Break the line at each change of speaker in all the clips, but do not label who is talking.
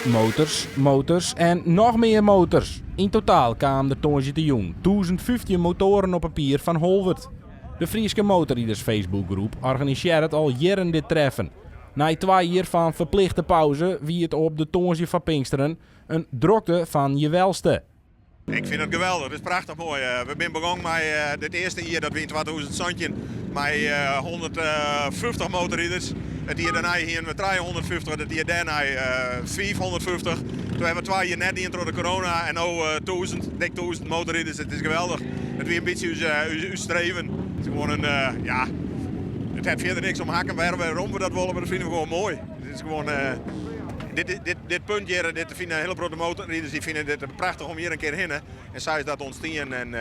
Motors, motors en nog meer motors. In totaal kwamen er tonje te jong 1015 motoren op papier van Holwert. De Frieske Motorrieders Facebookgroep organiseert al jaren dit treffen. Na 2 jaar van verplichte pauze wie het op de tonje van Pinksteren een drokte van je welste.
Ik vind het geweldig, het is prachtig mooi. We zijn begonnen met het eerste jaar dat we in 2017 met 150 motorrieders. Het jaar daarna hier met 350, het jaar daarna 550. Toen hebben we 2 jaar net in door de corona en nu 1000 motorrieders. Het is geweldig. Het is een beetje uw streven. Het is gewoon een, het heeft verder niks om hakken waarom we dat willen, maar dat vinden we gewoon mooi. Het is gewoon... Dit puntje, dit vinden hele grote motorrieders, die vinden dit prachtig om hier een keer heen. En zij is dat ontstaan en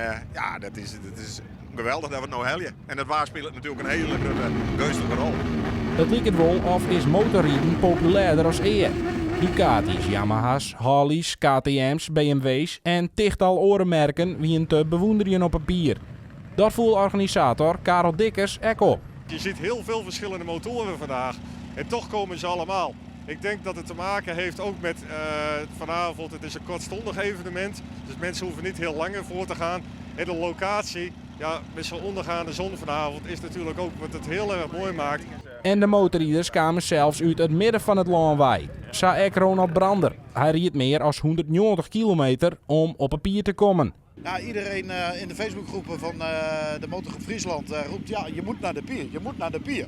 dat is geweldig dat we het nou helden. En dat waar speelt natuurlijk een hele gunstige rol.
Het lijkt wel of is motorrieden populairder als eer. Ducatis, Yamaha's, Harley's, KTM's, BMW's en tichtal orenmerken wie een te bewonderen op papier. Dat voelt organisator Karel Dikkers ook op.
Je ziet heel veel verschillende motoren vandaag en toch komen ze allemaal. Ik denk dat het te maken heeft ook met vanavond, het is een kortstondig evenement. Dus mensen hoeven niet heel lang ervoor te gaan. En de locatie, met zo'n ondergaande zon vanavond, is natuurlijk ook wat het heel erg mooi maakt.
En de motorrieders kwamen zelfs uit het midden van het land wij. Sa ook Ronald Brander. Hij ried meer dan 190 kilometer om op papier te komen.
Ja, iedereen in de Facebookgroepen van de Motorgroep Friesland roept je moet naar de pier, je moet naar de pier.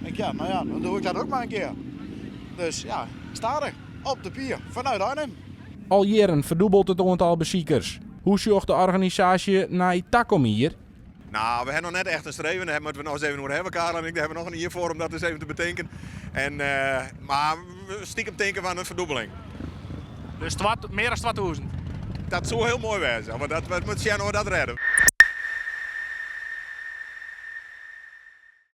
Ik denk dan doe ik dat ook maar een keer. Dus ik sta er, op de pier, vanuit Arnhem.
Al jaren verdubbelt het aantal bezoekers. Hoe zocht de organisatie naar Takom hier?
Nou, we hebben nog net echt een streven, daar moeten we nog eens even over hebben, Karel en ik. Daar hebben we nog een jaar voor om dat eens even te bedenken. Maar we stiekem denken van een verdubbeling.
Dus meer dan 2000?
Dat zou heel mooi zijn, maar we moeten zien hoe we dat redden.